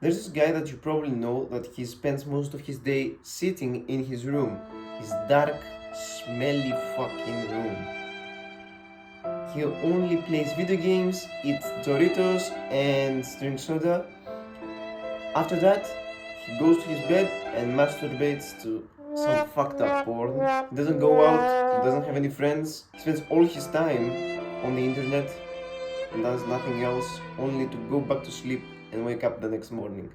There's this guy that you probably know that he spends most of his day sitting in his room, his dark, smelly fucking room. He only plays video games, eats Doritos, and drinks soda. After that, he goes to his bed and masturbates to some fucked up porn. He doesn't go out, he doesn't have any friends, he spends all his time on the internet and does nothing else, only to go back to sleep and wake up the next morning.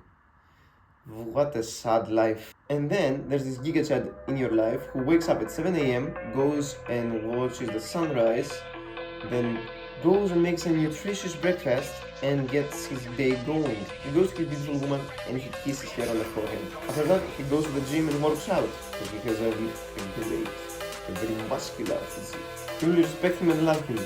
What a sad life. And then there's this Giga Chad in your life who wakes up at 7 a.m., goes and watches the sunrise, then goes and makes a nutritious breakfast and gets his day going. He goes to his beautiful woman and he kisses her on the forehead. After that, he goes to the gym and works out because he has a very muscular physique. You will respect him and love him.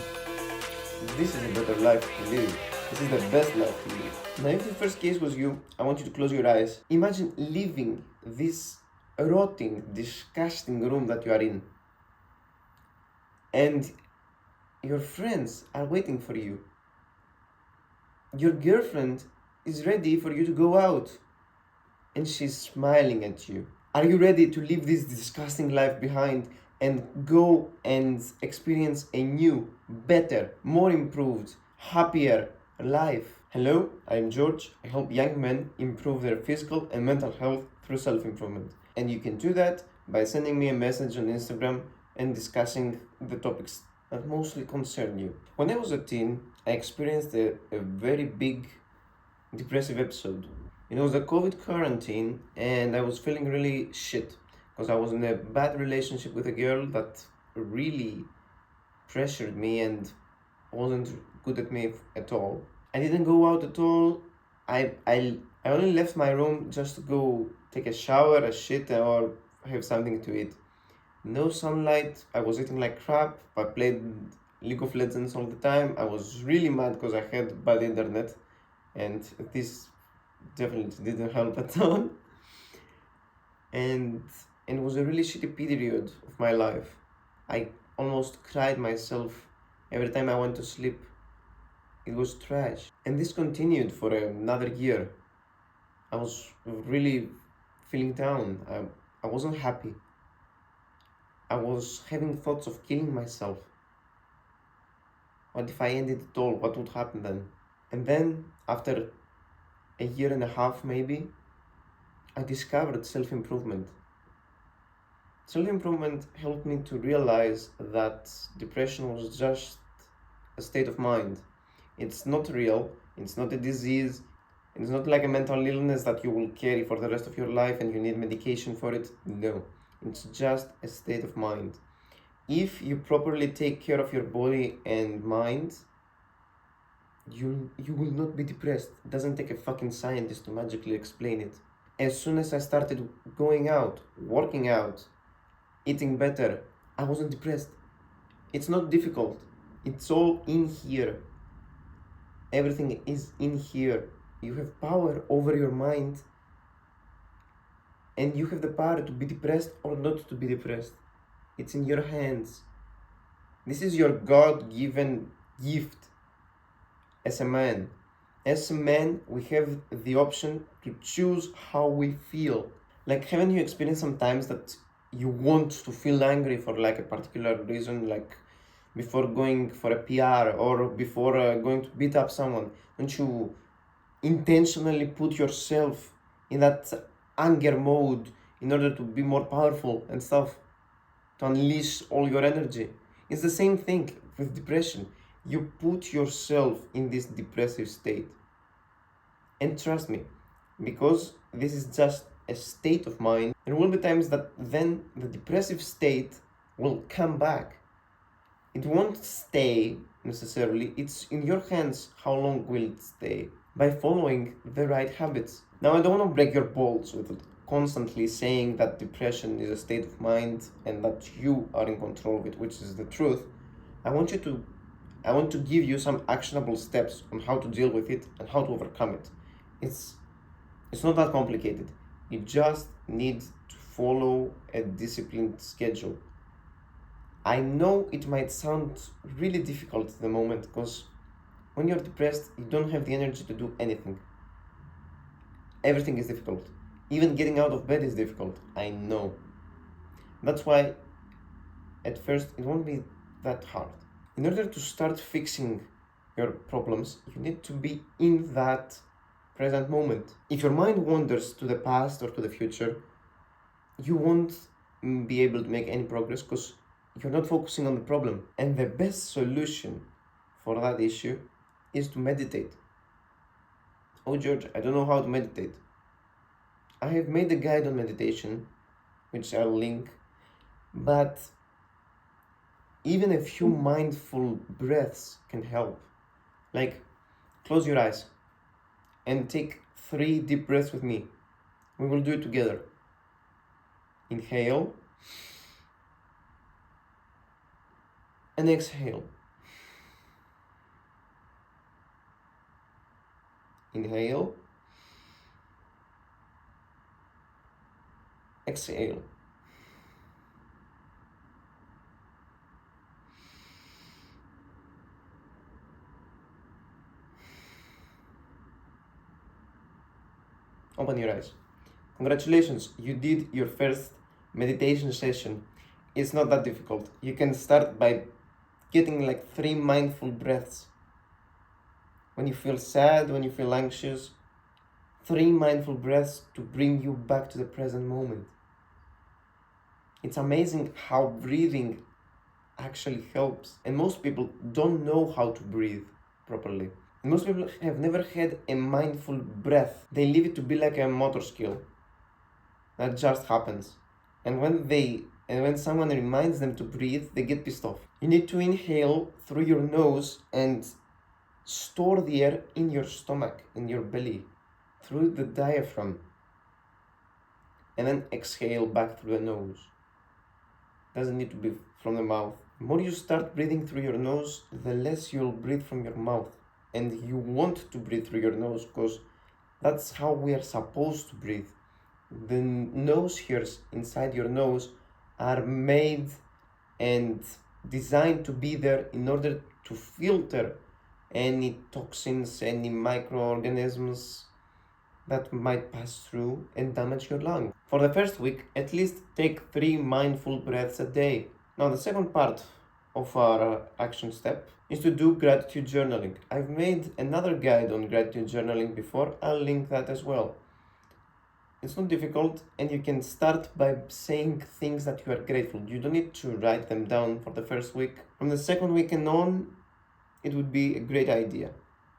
This is a better life to live. This is the best life to live. Now, if the first case was you, I want you to close your eyes. Imagine leaving this rotting, disgusting room that you are in. And your friends are waiting for you. Your girlfriend is ready for you to go out. And she's smiling at you. Are you ready to leave this disgusting life behind and go and experience a new, better, more improved, happier life? Hello, I'm George. I help young men improve their physical and mental health through self-improvement. And you can do that by sending me a message on Instagram and discussing the topics that mostly concern you. When I was a teen, I experienced a very big depressive episode. It was the COVID quarantine and I was feeling really shit because I was in a bad relationship with a girl that really pressured me and wasn't good at me at all. I didn't go out at all. I only left my room just to go take a shower, a shit, or have something to eat. No sunlight. I was eating like crap. I played League of Legends all the time. I was really mad because I had bad internet, and this definitely didn't help at all. And it was a really shitty period of my life. I almost cried myself every time I went to sleep. It was trash. And this continued for another year. I was really feeling down. I wasn't happy. I was having thoughts of killing myself. What if I ended it all? What would happen then? And then, after a year and a half maybe, I discovered self-improvement. Self-improvement helped me to realize that depression was just a state of mind. It's not real, it's not a disease, it's not like a mental illness that you will carry for the rest of your life and you need medication for it. No, it's just a state of mind. If you properly take care of your body and mind, you will not be depressed. It doesn't take a fucking scientist to magically explain it. As soon as I started going out, working out, eating better, I wasn't depressed. It's not difficult. It's all in here. Everything is in here. You have power over your mind, and you have the power to be depressed or not to be depressed. It's in your hands. This is your God-given gift as a man. As a man, we have the option to choose how we feel. Like, haven't you experienced sometimes that you want to feel angry for like a particular reason, like before going for a PR or before going to beat up someone? Don't you intentionally put yourself in that anger mode in order to be more powerful and stuff, to unleash all your energy? It's the same thing with depression. You put yourself in this depressive state. And trust me, because this is just a state of mind, there will be times that then the depressive state will come back. It won't stay necessarily. It's in your hands how long will it stay, by following the right habits. Now, I don't want to break your balls with constantly saying that depression is a state of mind and that you are in control of it, which is the truth. I want to give you some actionable steps on how to deal with it and how to overcome it. It's not that complicated. You just need to follow a disciplined schedule. I know it might sound really difficult at the moment because when you're depressed, you don't have the energy to do anything. everything is difficult. Even getting out of bed is difficult. I know. That's why at first it won't be that hard. In order to start fixing your problems, you need to be in that present moment. If your mind wanders to the past or to the future, you won't be able to make any progress because you're not focusing on the problem. And the best solution for that issue is to meditate. Oh, George, I don't know how to meditate. I have made a guide on meditation, which I'll link, but even a few mindful breaths can help. Like, close your eyes and take 3 deep breaths with me. We will do it together. Inhale and exhale. Inhale, exhale. Open your eyes. Congratulations, you did your first meditation session. It's not that difficult. You can start by getting like 3 mindful breaths. When you feel sad, when you feel anxious, 3 mindful breaths to bring you back to the present moment. It's amazing how breathing actually helps. And most people don't know how to breathe properly. And most people have never had a mindful breath. They leave it to be like a motor skill. That just happens. And when someone reminds them to breathe, they get pissed off. You need to inhale through your nose and store the air in your stomach, in your belly, through the diaphragm. And then exhale back through the nose. Doesn't need to be from the mouth. The more you start breathing through your nose, the less you'll breathe from your mouth. And you want to breathe through your nose because that's how we are supposed to breathe. The nose hairs inside your nose are made and designed to be there in order to filter any toxins, any microorganisms that might pass through and damage your lung. For the first week, at least take 3 mindful breaths a day. Now, the second part of our action step is to do gratitude journaling. I've made another guide on gratitude journaling before. I'll link that as well. It's not difficult, and you can start by saying things that you are grateful. You don't need to write them down for the first week. From the second week and on, it would be a great idea.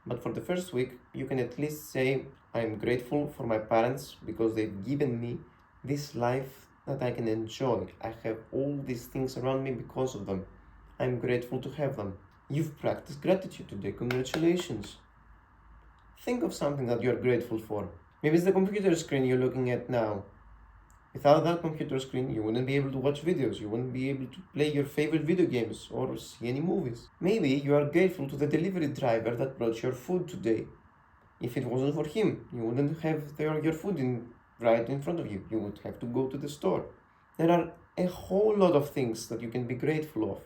But for the first week, you can at least say, I'm grateful for my parents because they've given me this life that I can enjoy. I have all these things around me because of them. I'm grateful to have them. You've practiced gratitude today. Congratulations. Think of something that you're grateful for. Maybe it's the computer screen you're looking at now. Without that computer screen, you wouldn't be able to watch videos, you wouldn't be able to play your favorite video games or see any movies. Maybe you are grateful to the delivery driver that brought your food today. If it wasn't for him, you wouldn't have your food right in front of you. You would have to go to the store. There are a whole lot of things that you can be grateful of.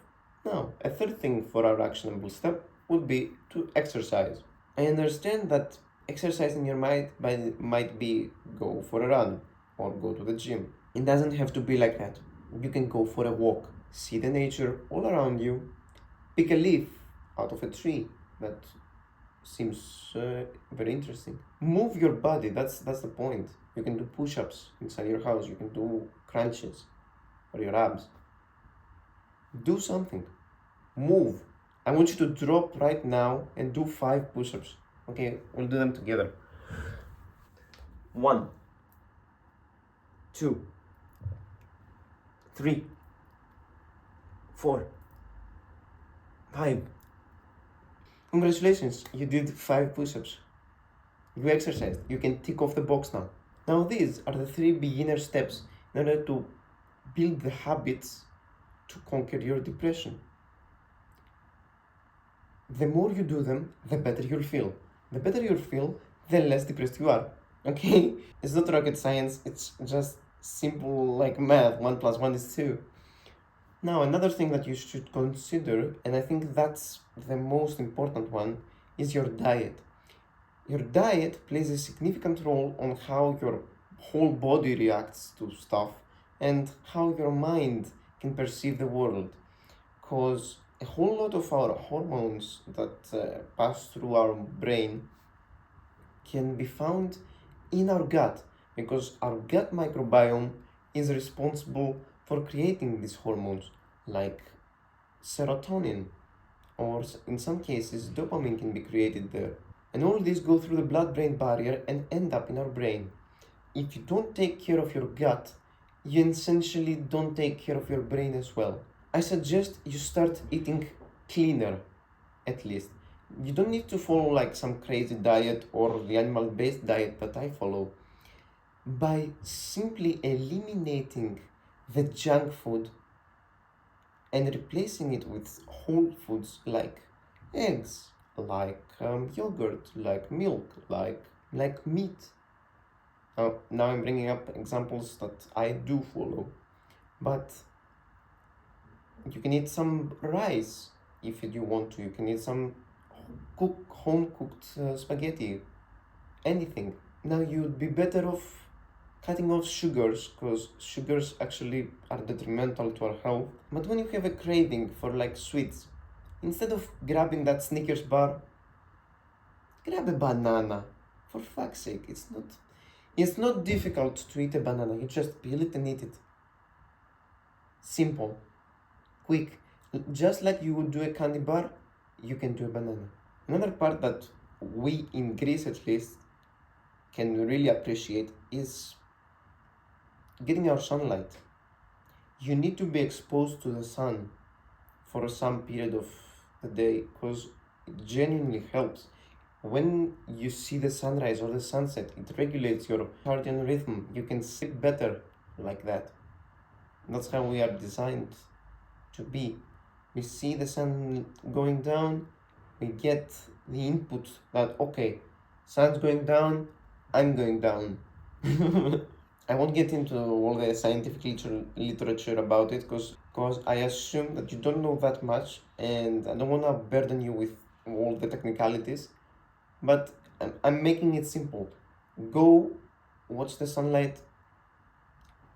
Now, a third thing for our actionable step would be to exercise. I understand that exercising your mind might be go for a run or go to the gym. It doesn't have to be like that. You can go for a walk, see the nature all around you, pick a leaf out of a tree that seems very interesting. Move your body, that's the point. You can do push-ups inside your house, you can do crunches for your abs. Do something. Move. I want you to drop right now and do 5 push-ups. Okay, we'll do them together. 1, 2, 3, 4, 5. Congratulations, you did 5 push-ups. You exercised. You can tick off the box now. Now these are the 3 beginner steps in order to build the habits to conquer your depression. The more you do them, the better you'll feel. The better you'll feel, the less depressed you are. Okay? It's not rocket science, it's just simple like math. 1 + 1 is 2. Now, another thing that you should consider, and I think that's the most important one, is your diet. Your diet plays a significant role on how your whole body reacts to stuff and how your mind can perceive the world. Because a whole lot of our hormones that pass through our brain can be found in our gut, because our gut microbiome is responsible for creating these hormones like serotonin, or in some cases dopamine can be created there, and all these go through the blood brain barrier and end up in our brain. If you don't take care of your gut, you essentially don't take care of your brain as well. I suggest you start eating cleaner, at least. You don't need to follow like some crazy diet or the animal-based diet that I follow. By simply eliminating the junk food and replacing it with whole foods like eggs, like yogurt, like milk, like meat. Now I'm bringing up examples that I do follow, but you can eat some rice if you want to. You can eat some home cooked spaghetti, anything. Now you'd be better off cutting off sugars, because sugars actually are detrimental to our health. But when you have a craving for like sweets, instead of grabbing that Snickers bar, grab a banana. For fuck's sake, it's not difficult to eat a banana. You just peel it and eat it. Simple, quick. Just like you would do a candy bar, you can do a banana. Another part that we in Greece at least can really appreciate is getting our sunlight. You need to be exposed to the sun for some period of the day, because it genuinely helps. When you see the sunrise or the sunset, it regulates your circadian rhythm. You can sleep better like that. That's how we are designed to be. We see the sun going down, we get the input that, okay, sun's going down, I'm going down. I won't get into all the scientific literature about it, because I assume that you don't know that much, and I don't want to burden you with all the technicalities, but I'm making it simple. Go watch the sunlight.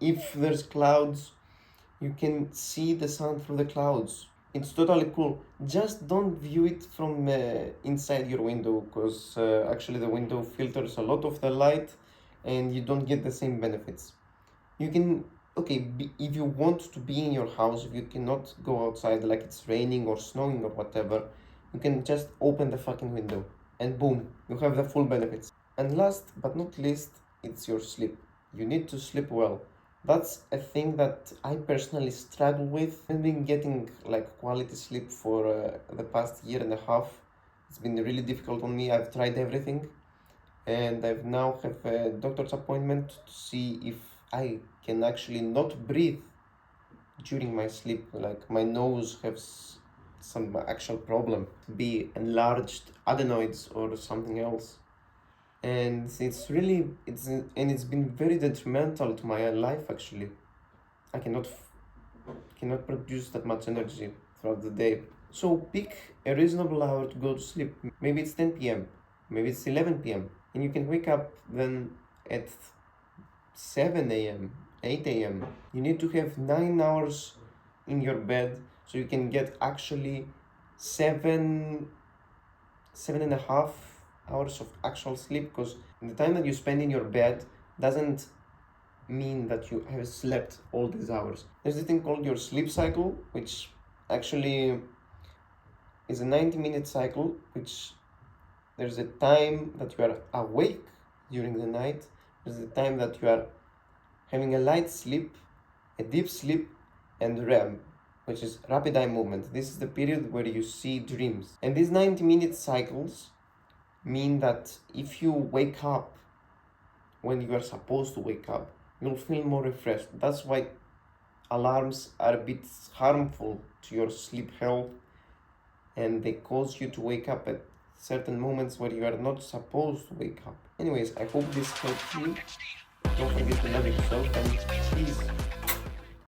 If there's clouds, you can see the sun through the clouds. It's totally cool. Just don't view it from inside your window, because actually the window filters a lot of the light and you don't get the same benefits. You can, if you want to be in your house, if you cannot go outside like it's raining or snowing or whatever, you can just open the fucking window and boom, you have the full benefits. And last but not least, it's your sleep. You need to sleep well. That's a thing that I personally struggle with. I've been getting like quality sleep for the past year and a half. It's been really difficult on me. I've tried everything, and I've now have a doctor's appointment to see if I can actually not breathe during my sleep. Like my nose has some actual problem, be enlarged adenoids or something else. And it's been very detrimental to my life actually. I cannot produce that much energy throughout the day. So pick a reasonable hour to go to sleep. Maybe it's 10 p.m., maybe it's 11 p.m. and you can wake up then at 7 a.m., 8 a.m. You need to have 9 hours in your bed, so you can get actually 7.5 hours of actual sleep, because the time that you spend in your bed doesn't mean that you have slept all these hours. There's a thing called your sleep cycle, which actually is a 90-minute cycle, which there's a time that you are awake during the night, there's a time that you are having a light sleep, a deep sleep, and REM, which is rapid eye movement. This is the period where you see dreams. And these 90-minute cycles mean that if you wake up when you are supposed to wake up, you'll feel more refreshed. That's why alarms are a bit harmful to your sleep health, and they cause you to wake up at certain moments where you are not supposed to wake up. Anyways, I hope this helped you. Don't forget to love yourself, and peace.